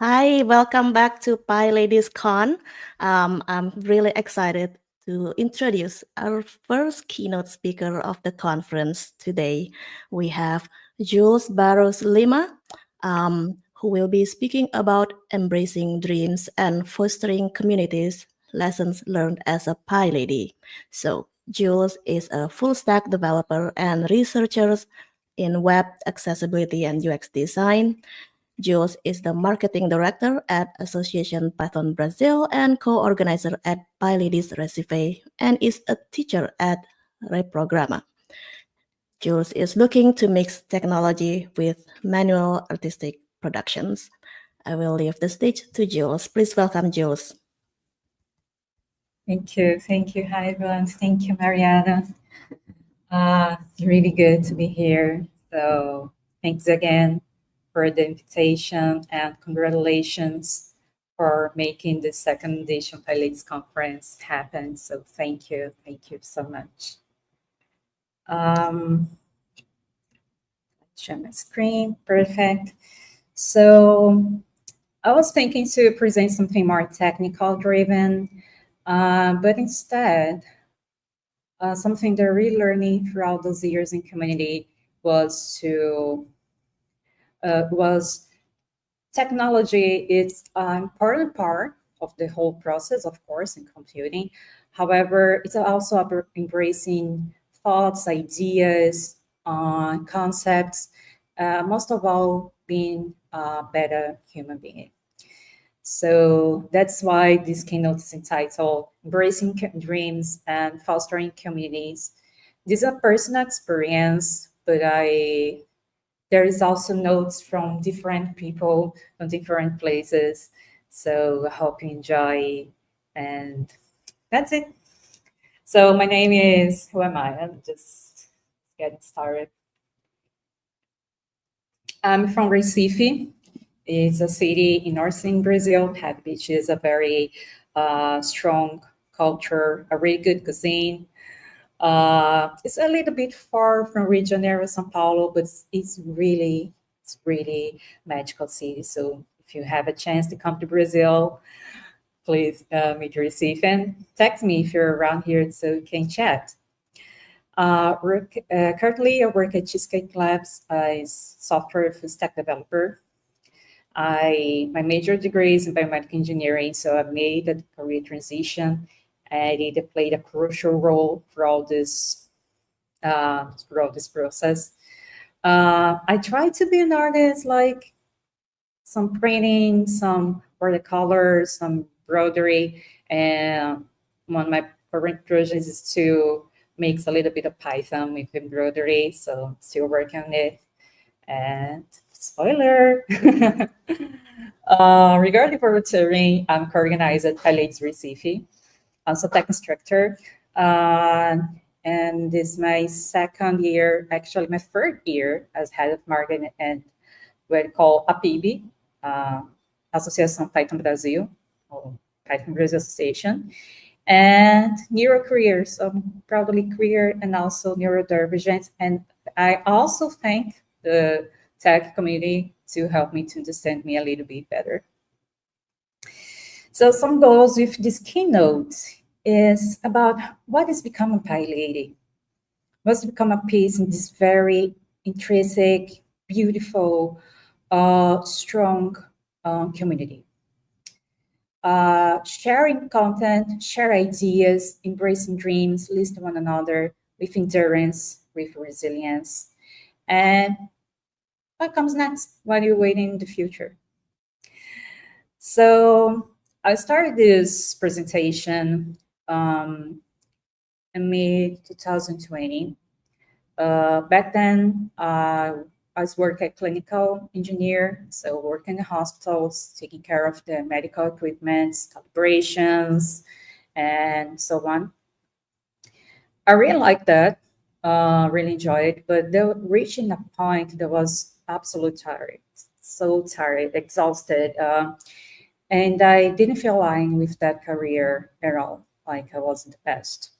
Hi, welcome back to PyLadies Con. I'm really excited to introduce our first keynote speaker of the conference today. We have Jules Barros Lima, who will be speaking about embracing dreams and fostering communities, lessons learned as a PyLady. So, Jules is a full stack developer and researcher in web accessibility and UX design. Jules is the marketing director at Association Python Brazil and co-organizer at PyLadies Recife and is a teacher at Reprograma. Jules is looking to mix technology with manual artistic productions. I will leave the stage to Jules. Please welcome Jules. Thank you. Hi, everyone. Thank you, Mariana. It's really good to be here. So thanks again for the invitation and congratulations for making the second edition PyLadies conference happen. So thank you so much. Share my screen, perfect. So I was thinking to present something more technical driven, but instead, something they're relearning throughout those years in community was technology. It's an important part of the whole process, of course, in computing. However, it's also embracing thoughts, ideas, concepts, most of all being a better human being. So that's why this keynote is entitled Embracing Dreams and Fostering Communities. This is a personal experience, but there is also notes from different people from different places. So I hope you enjoy, and that's it. So my name is, who am I? I'm just getting started. I'm from Recife. It's a city in northern Brazil, which is a very strong culture, a really good cuisine. It's a little bit far from Rio de Janeiro, São Paulo, but it's really magical city. So if you have a chance to come to Brazil, please meet Recife and text me if you're around here so we can chat. Currently, I work at Cheesecake Labs as software full stack developer. My major degree is in biomedical engineering, so I made a career transition, and it played a crucial role throughout this process. I try to be an artist, like some printing, some watercolor, some embroidery, and one of my current projects is to make a little bit of Python with embroidery, so I'm still working on it. And spoiler, regarding volunteering, I'm co-organized at PyLadies Recife. I'm a tech instructor, and this is my second year, actually my third year as head of marketing and what we call APIB, Associação Python Brasil, or Python Brazil Association, and neurocareer, so I'm proudly queer and also neurodivergent. And I also thank the tech community to help me to understand me a little bit better. So some goals with this keynote is about what is becoming PyLady. What's become a piece in this very intrinsic, beautiful, strong community. Sharing content, share ideas, embracing dreams, listen to one another with endurance, with resilience. And what comes next? What are you waiting in the future? So I started this presentation in mid-2020. Back then, I was working as clinical engineer, so working in the hospitals, taking care of the medical equipment, calibrations, and so on. I really liked that, really enjoyed it, but reaching a point that was absolutely tired, so tired, exhausted, and I didn't feel aligned with that career at all, like I was in the past.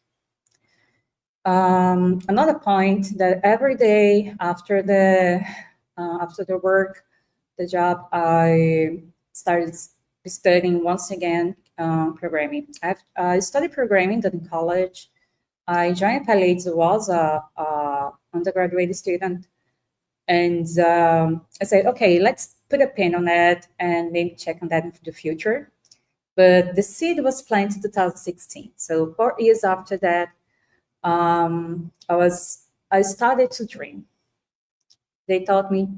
Another point that every day after the work, the job, I started studying once again programming. I studied programming in college. I joined PyLadies, was a undergraduate student, and I said, okay, let's put a pin on that and maybe check on that in the future. But the seed was planted in 2016. So 4 years after that, I started to dream. They taught me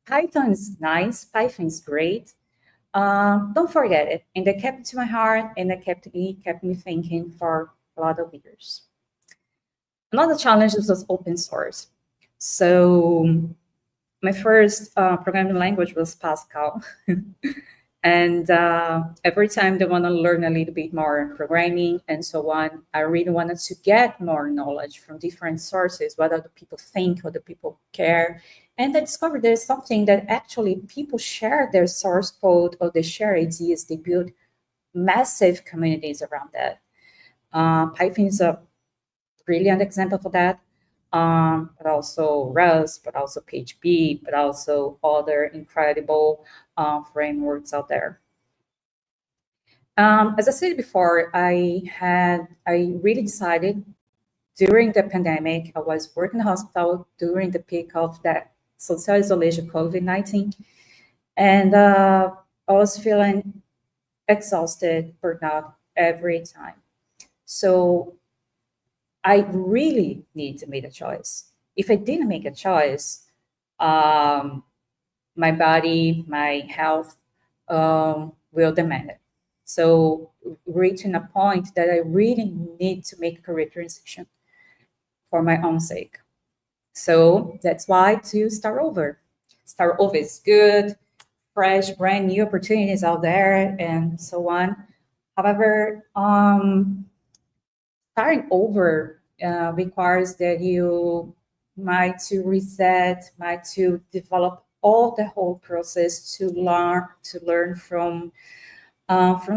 Python is nice, Python is great. Don't forget it. And they kept it to my heart, and it kept me thinking for a lot of years. Another challenge was open source. So my first programming language was Pascal. And every time they want to learn a little bit more programming and so on, I really wanted to get more knowledge from different sources, what other people think, what the people care. And I discovered there's something that actually people share their source code or they share ideas, they build massive communities around that. Python is a brilliant example for that. But also Rust, but also PHP, but also other incredible frameworks out there. As I said before, I really decided during the pandemic. I was working in the hospital during the peak of that social isolation, COVID-19, and I was feeling exhausted, burnt out every time. So I really need to make a choice. If I didn't make a choice, my body, my health will demand it. So reaching a point that I really need to make a career transition for my own sake. So that's why to start over. Start over is good, fresh, brand new opportunities out there, and so on. However, starting over requires that you might to reset, might to develop all the whole process to learn from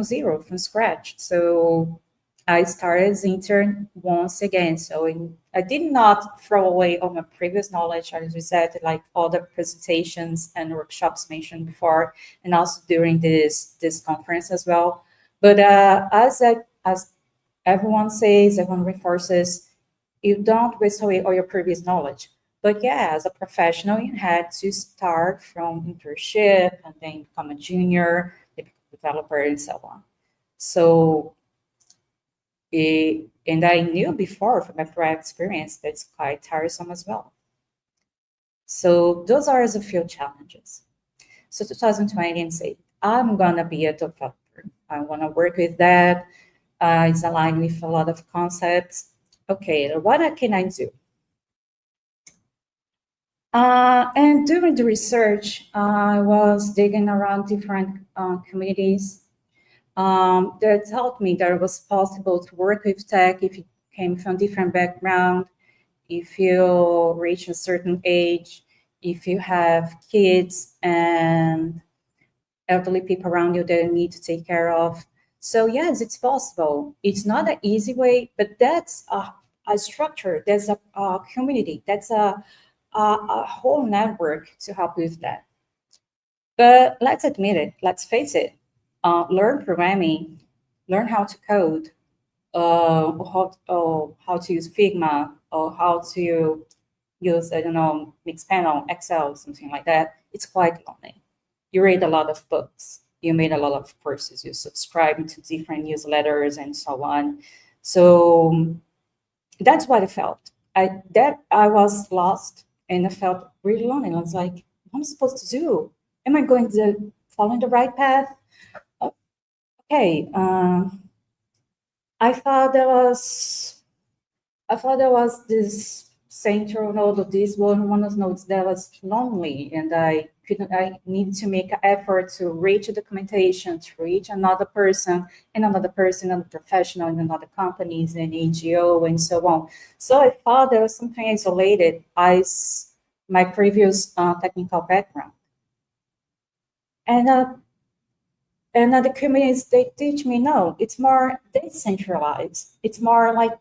zero, from scratch. So I started as intern once again. So I did not throw away all my previous knowledge. I reset like all the presentations and workshops mentioned before, and also during this conference as well. But as everyone says, everyone reinforces, you don't waste away all your previous knowledge. But yeah, as a professional, you had to start from internship and then become a junior, developer, and so on. So, and I knew before from my prior experience that it's quite tiresome as well. So those are as a few challenges. So 2020 and say, I'm gonna be a developer. I wanna work with that. It's aligned with a lot of concepts. Okay, what can I do? And during the research, I was digging around different communities that taught me that it was possible to work with tech if you came from different background, if you reach a certain age, if you have kids and elderly people around you that you need to take care of. So yes, it's possible. It's not an easy way, but that's a structure, there's a community, that's a whole network to help with that. But let's admit it, let's face it, learn programming, learn how to code, how to use Figma, or how to use, I don't know, Mixpanel, Excel, something like that. It's quite lonely. You read a lot of books, you made a lot of courses, you subscribe to different newsletters and so on. So that's what I felt. I was lost and I felt really lonely. I was like, what am I supposed to do? Am I going to follow the right path? Okay. I thought there was this central node of this one of nodes that was lonely, and I needed to make an effort to reach the documentation, to reach another person, and another person, and a professional in another companies and NGO and so on. So I thought there was something isolated as my previous technical background. And the communities, they teach me, no, it's more decentralized. It's more like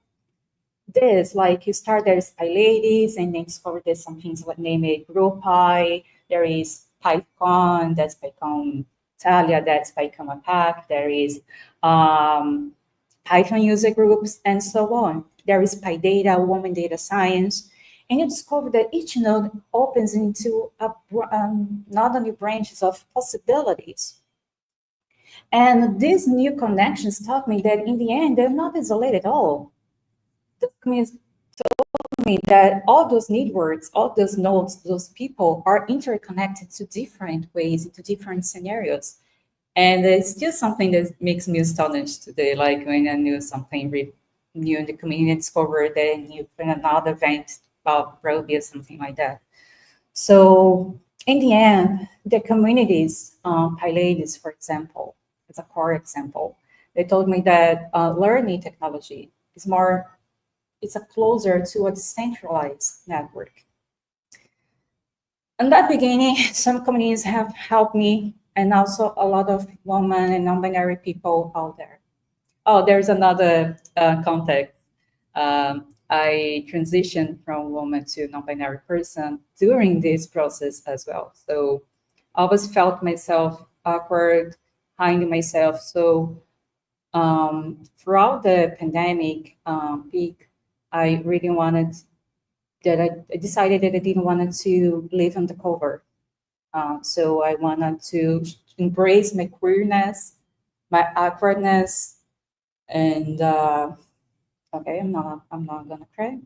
this, like you start, there's PyLadies, and then discover there's some things like name it GrowPy, there is PyCon, that's PyCon Italia, that's PyCon APAC, there is Python user groups, and so on. There is PyData, Women Data Science, and you discover that each node opens into not only branches of possibilities. And these new connections taught me that in the end, they're not isolated at all. The community told me that all those networks, all those nodes, those people are interconnected to different ways, into different scenarios. And it's still something that makes me astonished today, like when I knew something new in the community, discover that new in another event about Roby or something like that. So in the end, the communities, PyLadies, for example, it's a core example. They told me that learning technology is it's a closer to a decentralized network. In that beginning, some communities have helped me, and also a lot of women and non-binary people out there. Oh, there's another context. I transitioned from woman to non-binary person during this process as well. So I always felt myself awkward, hiding myself. So throughout the pandemic peak, I really wanted that I decided that I didn't want to live undercover. So I wanted to embrace my queerness, my awkwardness, and okay, I'm not gonna cry.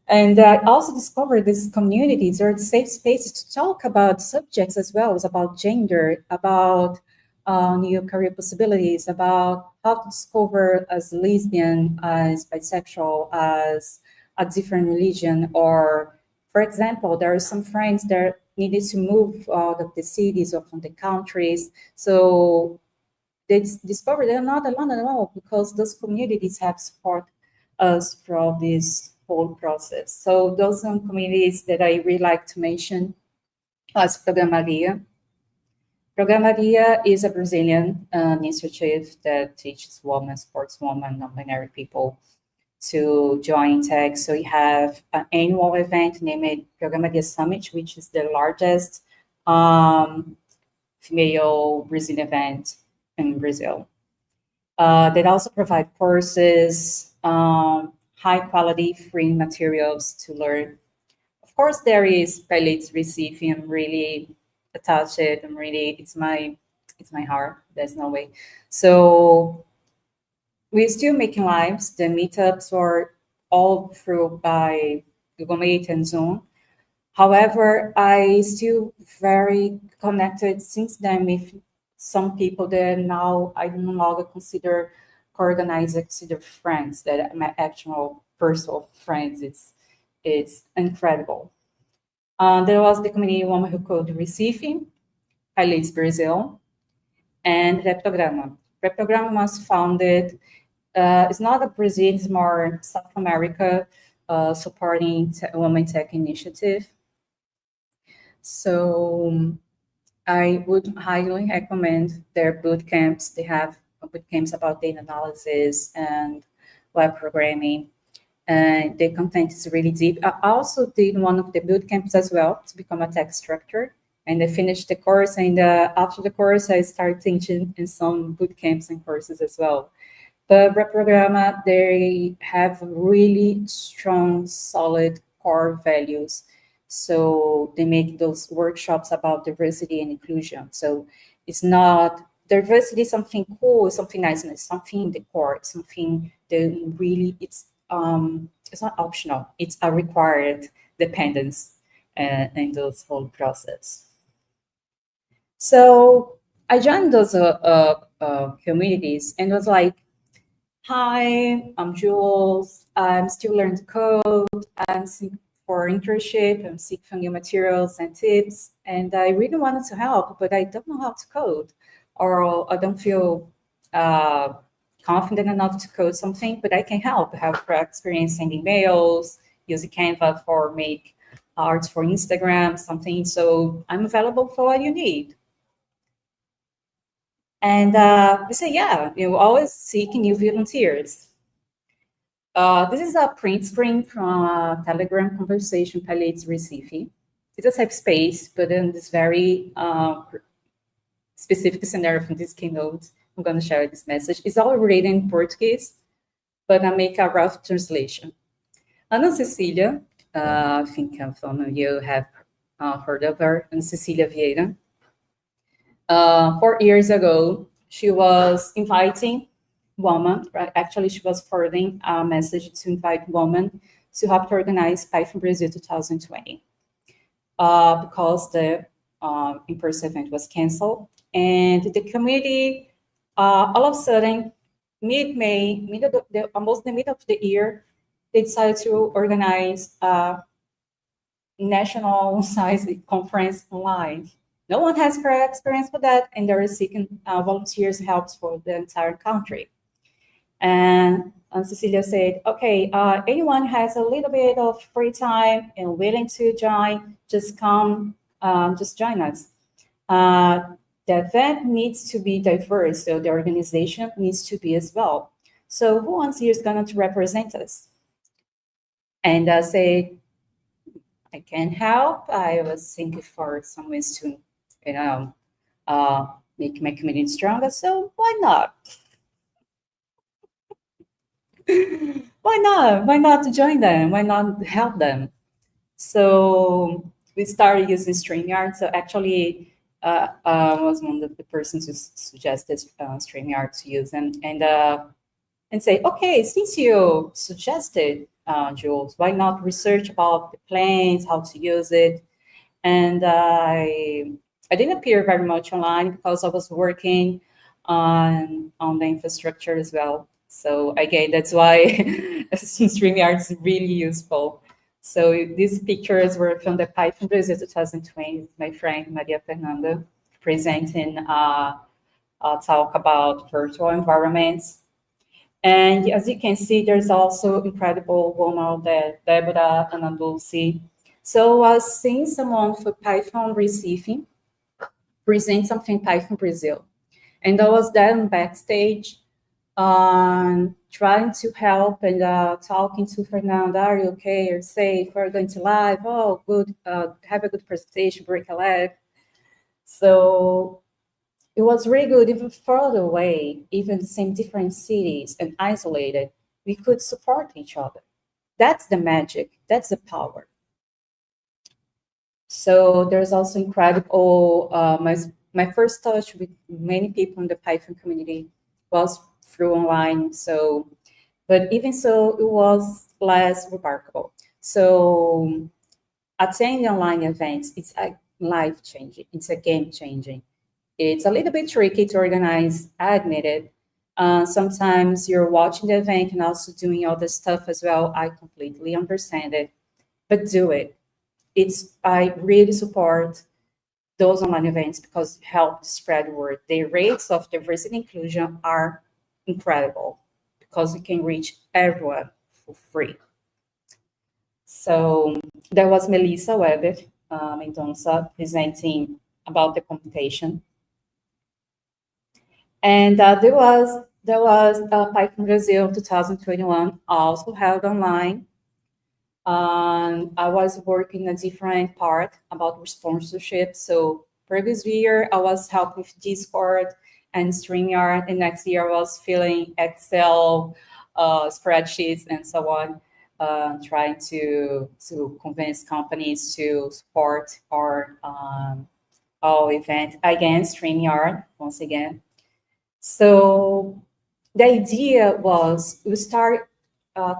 And I also discovered these communities or safe spaces to talk about subjects as well as about gender, about new career possibilities, about how to discover as lesbian, as bisexual, as a different religion, or, for example, there are some friends that needed to move out of the cities or from the countries. So they discovered they're not alone at all because those communities have support us throughout this whole process. So those are communities that I really like to mention as Programaria. Programaria is a Brazilian initiative that teaches women, supports women, non-binary people to join tech. So we have an annual event named Programaria Summit, which is the largest female Brazilian event in Brazil. They also provide courses, high quality free materials to learn. Of course, there is PyLadies receiving. I'm really attached. I'm really, it's my heart. There's no way. So we're still making lives. The meetups are all through by Google Meet and Zoom. However, I still very connected since then with some people that now I no longer consider co-organized, consider friends, that my actual personal friends. It's incredible. There was the community woman who called Recife, PyLadies Brazil, and Reptograma. Reptograma was founded, it's not a Brazil, it's more South America, supporting women tech initiative. So I would highly recommend their boot camps. They have boot camps about data analysis and web programming, and the content is really deep. I also did one of the boot camps as well to become a tech instructor, and I finished the course. And after the course, I started teaching in some boot camps and courses as well. But Reprograma, they have really strong, solid core values. So they make those workshops about diversity and inclusion. So it's not diversity is something cool, something nice, and it's something in the core. It's something that really it's not optional. It's a required dependence in those whole process. So I joined those communities and was like, hi, I'm Jules. I'm still learning to code. I'm seeking for internship. I'm seeking for new materials and tips. And I really wanted to help, but I don't know how to code, or I don't feel confident enough to code something, but I can help. I have experience sending mails, using Canva for make arts for Instagram, something. So I'm available for what you need. And we say, yeah, always seeking new volunteers. This is a print screen from a Telegram conversation PyLadies Recife. It's a safe space, but in this very specific scenario from this keynote, I'm going to share this message. It's all written in Portuguese, but I make a rough translation. Ana Cecília, I think some of you have heard of her, Ana Cecília Vieira. 4 years ago, she was inviting women, right? Actually, she was forwarding a message to invite women to help to organize Python Brazil 2020 because the in-person event was canceled. And the committee, all of a sudden, mid-May, almost the middle of the year, they decided to organize a national size conference online. No one has prior experience with that, and they're seeking volunteers' help for the entire country. And Cecilia said, okay, anyone has a little bit of free time and willing to join, just come, just join us. The event needs to be diverse, so the organization needs to be as well. So who wants here is going to represent us? And I said, I can help. I was thinking for some ways to, make my community stronger. So why not? Why not? Why not join them? Why not help them? So we started using StreamYard. So actually, was one of the persons who suggested StreamYard to use them, and say, okay, since you suggested, Jules, why not research about the plans, how to use it? And I didn't appear very much online because I was working on the infrastructure as well. So again, that's why StreamYard is really useful. So these pictures were from the Python Brazil 2020. My friend Maria Fernanda presenting a talk about virtual environments. And as you can see, there's also incredible women there, Deborah and Ana Dulce. So I was seeing someone for Python Recife present something Python Brazil. And I was there on backstage trying to help and talking to Fernanda, are you okay? Are you safe? We're going to live. Oh, good. Have a good presentation, break a leg. So it was really good, even further away, even the same different cities and isolated, we could support each other. That's the magic. That's the power. So there's also incredible, my first touch with many people in the Python community was through online. So, but even so, it was less remarkable. So attending online events, it's a life-changing, it's a game-changing. It's a little bit tricky to organize, I admit it. Sometimes you're watching the event and also doing other stuff as well. I completely understand it, but do it. I really support those online events because it helps spread word. The rates of diversity and inclusion are incredible because we can reach everyone for free. So there was Melissa Weber Mendonça presenting about the computation. And there was Python Brazil 2021 also held online. I was working a different part about sponsorship. So previous year, I was helping with Discord and StreamYard, and next year I was filling Excel spreadsheets and so on, trying to convince companies to support our event against StreamYard once again. So the idea was we start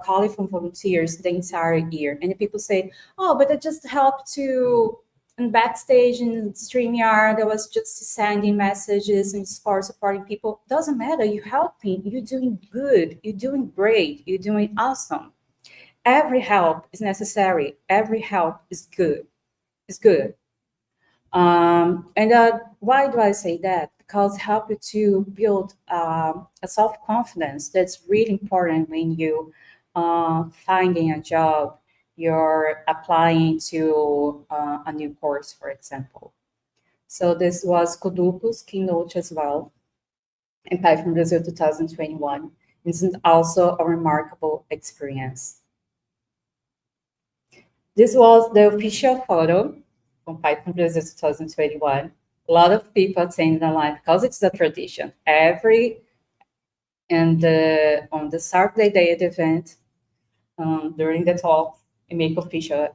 calling for volunteers the entire year, and the people say, "Oh, but I just helped to." And backstage in StreamYard, I was just sending messages and supporting people. Doesn't matter. You're helping. You're doing good. You're doing great. You're doing awesome. Every help is necessary. Every help is good. It's good. And why do I say that? Because help you to build a self-confidence that's really important when you finding a job, you're applying to a new course, for example. So this was Koduku's keynote as well in Python Brazil 2021. It's also a remarkable experience. This was the official photo from Python Brazil 2021. A lot of people attended online because it's a tradition. On the Saturday day of the event, during the talk, we make official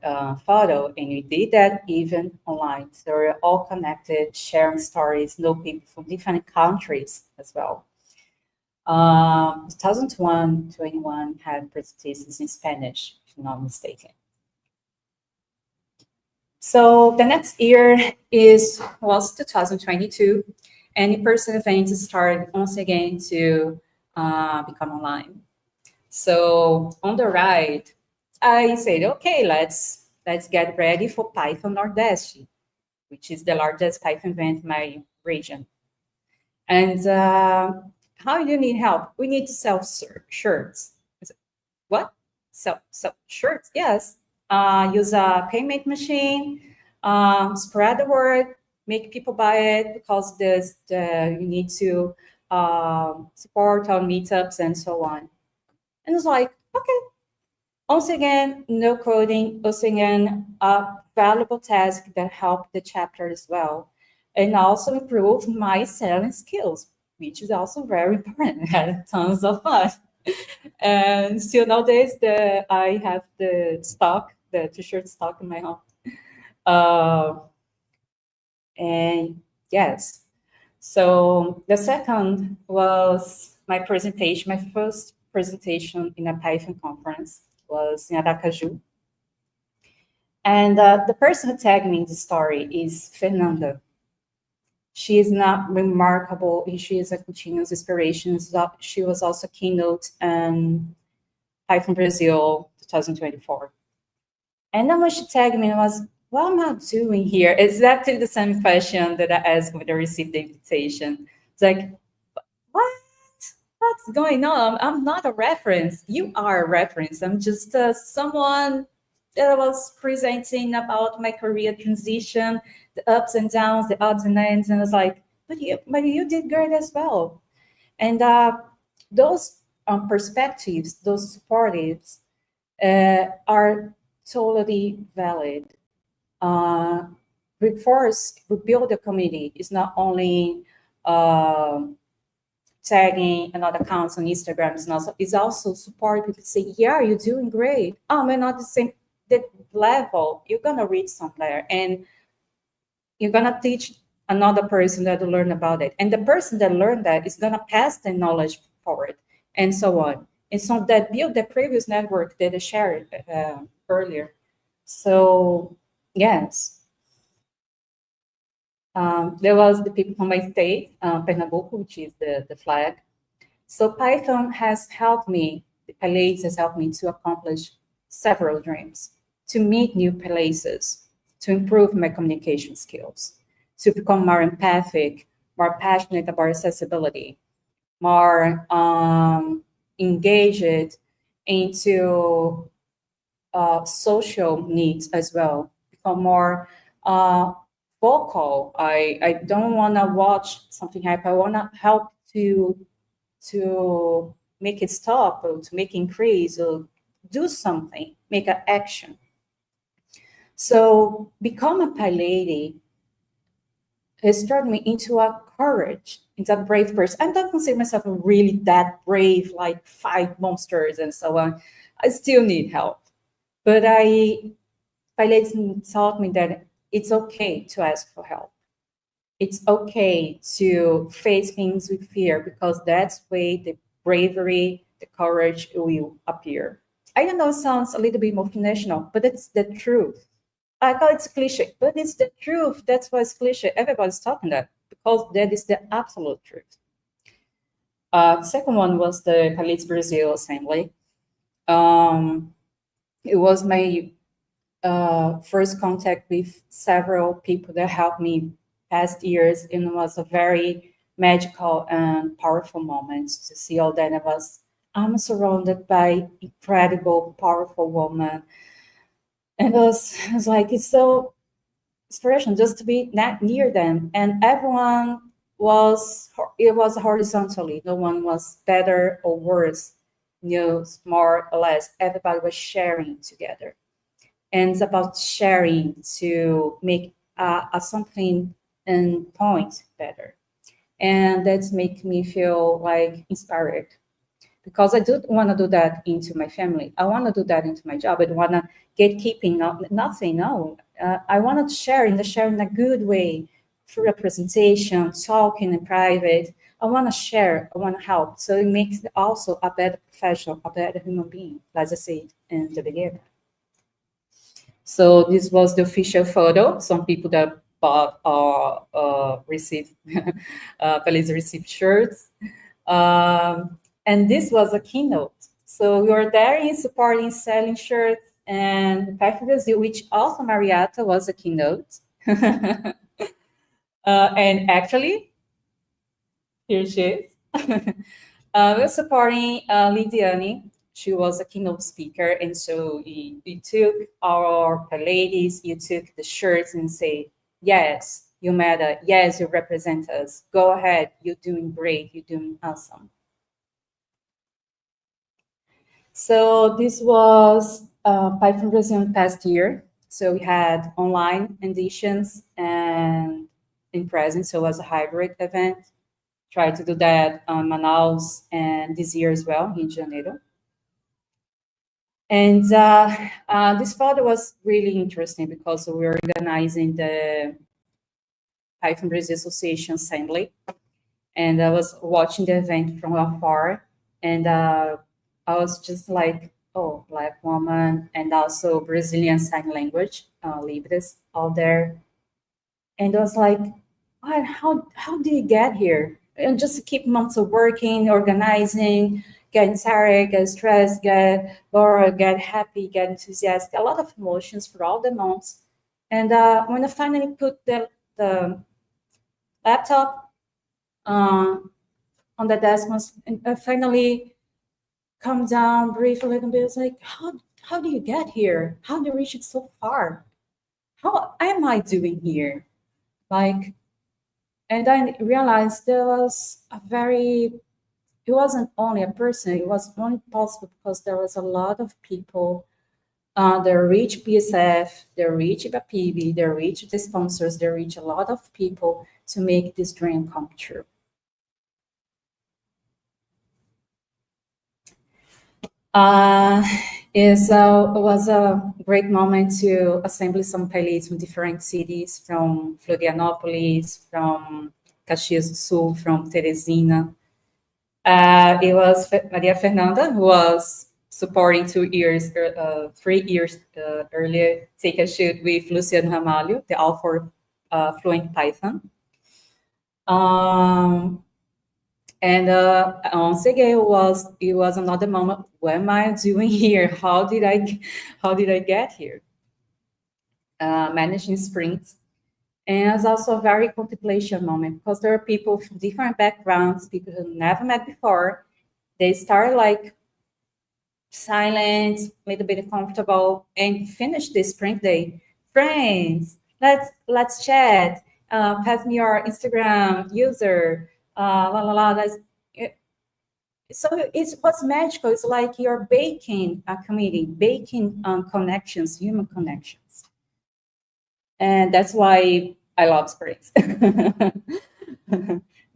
photo, and we did that even online. So we're all connected, sharing stories, know people from different countries as well. 2021 had presentations in Spanish, if I'm not mistaken. So the next year was 2022, and in-person events started once again to become online. So on the right, I said, okay, let's get ready for Python Nordeste, which is the largest Python event in my region. And how do you need help? We need to sell shirts. I said, what? Sell shirts? Yes. Use a payment machine, spread the word, make people buy it, because you need to support our meetups and so on. And it's like, okay. Once again, no coding, once again, a valuable task that helped the chapter as well. And also improve my selling skills, which is also very important. I had tons of fun. And still nowadays, I have the t-shirt stock in my home. And yes, so the second was my presentation, my first presentation in a Python conference was in Aracaju. And the person who tagged me in the story is Fernanda. She is not remarkable, and she is a continuous inspiration. She was also Keynote and Python Brazil 2024. And then when she tagged me, I was, what am I doing here? Exactly the same question that I asked when I received the invitation. It's like, what? What's going on? I'm not a reference. You are a reference. I'm just someone that was presenting about my career transition, the ups and downs, the odds and ends. And I was like, but you did great as well. And those perspectives, those supportives are totally valid. We build a community. It's not only tagging another accounts on Instagram. It's also support people say, yeah, you're doing great. Oh, we're not the same level. You're gonna reach somewhere, and you're gonna teach another person that will learn about it. And the person that learned that is gonna pass the knowledge forward, and so on. And so that build the previous network that I shared earlier. So yes. There was the people from my state, Pernambuco, which is the flag. So Python has helped me, PyLadies has helped me to accomplish several dreams, to meet new places, to improve my communication skills, to become more empathic, more passionate about accessibility, more engaged into social needs as well, become more vocal. I don't want to watch something happen. I want to help to make it stop, or to make increase, or do something, make an action. So become a PyLady has turned me into a courage, into a brave person. I don't consider myself really that brave, like fight monsters and so on. I still need help. But PyLadies taught me that it's okay to ask for help. It's okay to face things with fear, because that's where the bravery, the courage will appear. I know it sounds a little bit motivational, but it's the truth. I know it's cliche, but it's the truth. That's why it's cliche. Everybody's talking that, because that is the absolute truth. Second one was the PyLadies Brazil Assembly. It was my first contact with several people that helped me past years, and it was a very magical and powerful moment to see all that. I'm surrounded by incredible, powerful women, and it was like, it's so inspirational just to be near them, and everyone was horizontally. No one was better or worse, more or less. Everybody was sharing together. And it's about sharing to make something and point better. And that's make me feel like inspired, because I do want to do that into my family. I want to do that into my job. I don't want to gatekeeping, nothing. No, I want to share in a good way, through a presentation, talking in private. I want to share. I want to help. So it makes also a better professional, a better human being, as I said in the beginning. So this was the official photo. Some people that bought received PyLadies received shirts. And this was a keynote. So we were there in supporting, selling shirts, and Path Brazil, which also Mariata was a keynote. And actually, here she is. We're supporting Lidiane. She was a keynote speaker, and so we took our PyLadies, you took the shirts and say, yes, you matter. Yes, you represent us. Go ahead. You're doing great. You're doing awesome. So this was Python Brazil past year. So we had online editions and in presence. So it was a hybrid event. Tried to do that on Manaus and this year as well, in Janeiro. And this photo was really interesting because we were organizing the Python Brazil Association Assembly. And I was watching the event from afar. And I was just like, oh, Black woman, and also Brazilian Sign Language, Libras, out there. And I was like, what, how did you get here? And just keep months of working, organizing, getting tired, get stressed, get bored, get happy, get enthusiastic, a lot of emotions for all the months. And when I finally put the laptop on the desk, and I finally calm down, breathe a little bit. It's like, how do you get here? How do you reach it so far? How am I doing here? Like, and I realized there was it wasn't only a person, it was only possible because there was a lot of people that reach PSF, they reach PIB, they reach the sponsors, they reach a lot of people to make this dream come true. It was a great moment to assemble some PyLadies from different cities, from Florianópolis, from Caxias do Sul, from Teresina. It was Maria Fernanda, who was supporting 3 years earlier, take a shoot with Luciano Ramalho, the All for Fluent Python. And once again, it was another moment. What am I doing here? How did I get here? Managing sprints, and it's also a very contemplation moment because there are people from different backgrounds, people who never met before. They start like silent, a little bit uncomfortable, and finish the sprint day. Friends, let's chat. Pass me your Instagram user. La la la. So it's what's magical. It's like you're baking a community, baking connections, human connections, and that's why I love sprints.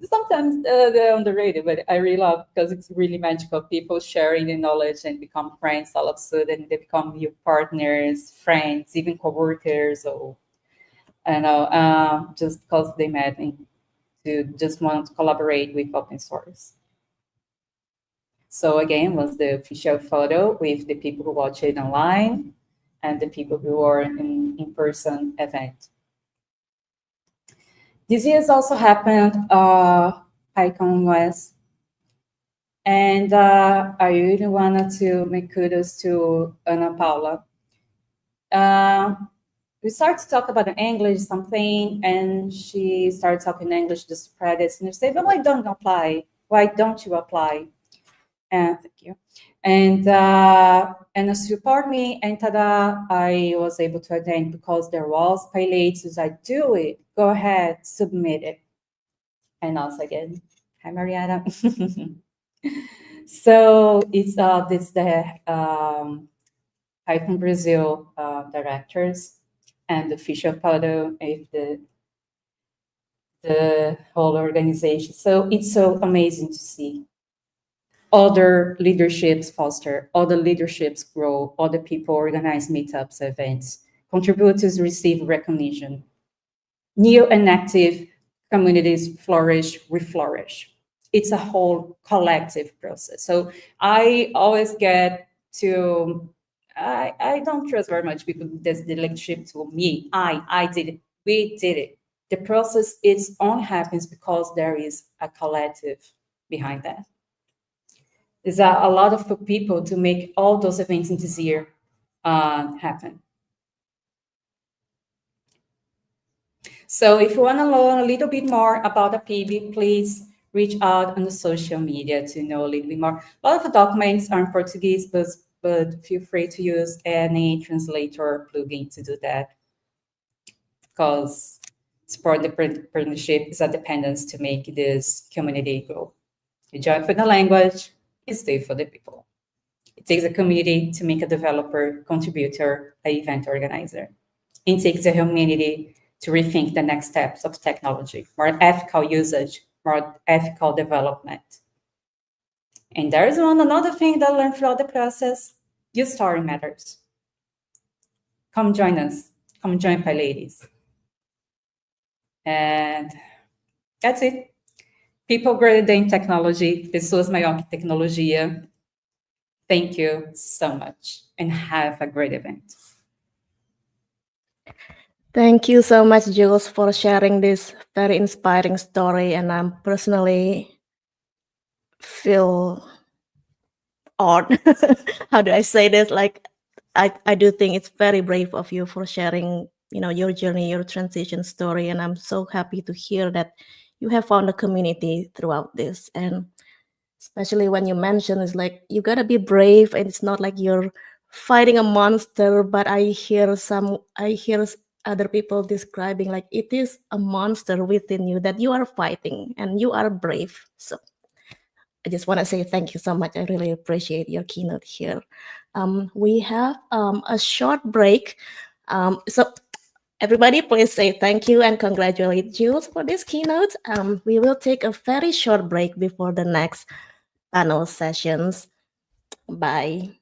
Sometimes they're underrated, but I really love because it's really magical. People sharing the knowledge and become friends all of a sudden. They become your partners, friends, even co-workers, or I know, just because they met and to just want to collaborate with open source. So again, was the official photo with the people who watch it online and the people who are in-person event. This year has also happened PyCon West. And I really wanted to make kudos to Ana Paula. We started to talk about English something, and she started talking English, just credits, and she said, well, why don't you apply? Why don't you apply? And thank you. And support me, and tada, I was able to attend because there was PyLadies. I do it. Go ahead, submit it. And also again, hi Mariana. So it's this the Python Brazil directors and the official photo of the whole organization. So it's so amazing to see other leaderships foster, other leaderships grow, other people organize meetups, events, contributors receive recognition, new and active communities flourish, reflourish. It's a whole collective process. So I always get to, I don't trust very much people that's the leadership to me. I did it. We did it. The process is only happens because there is a collective behind that. There's a lot of people to make all those events in this year happen. So if you want to learn a little bit more about the PB, please reach out on the social media to know a little bit more. A lot of the documents are in Portuguese, but feel free to use any translator plugin to do that, because support the partnership is a dependence to make this community grow. You join for the language, you stay for the people. It takes a community to make a developer, contributor, an event organizer. It takes a humanity to rethink the next steps of technology, more ethical usage, more ethical development. And there is another thing that I learned throughout the process. Your story matters. Come join us. Come join PyLadies. And that's it. People greater than technology, pessoas maior que tecnologia. Thank you so much and have a great event. Thank you so much, Jules, for sharing this very inspiring story. And I'm personally feel odd. How do I say this? Like, I do think it's very brave of you for sharing, your journey, your transition story. And I'm so happy to hear that you have found a community throughout this. And especially when you mention it's like you gotta be brave, and it's not like you're fighting a monster. But I hear other people describing like it is a monster within you that you are fighting, and you are brave. So I just want to say thank you so much. I really appreciate your keynote here. We have a short break. So everybody, please say thank you and congratulate Jules for this keynote. We will take a very short break before the next panel sessions. Bye.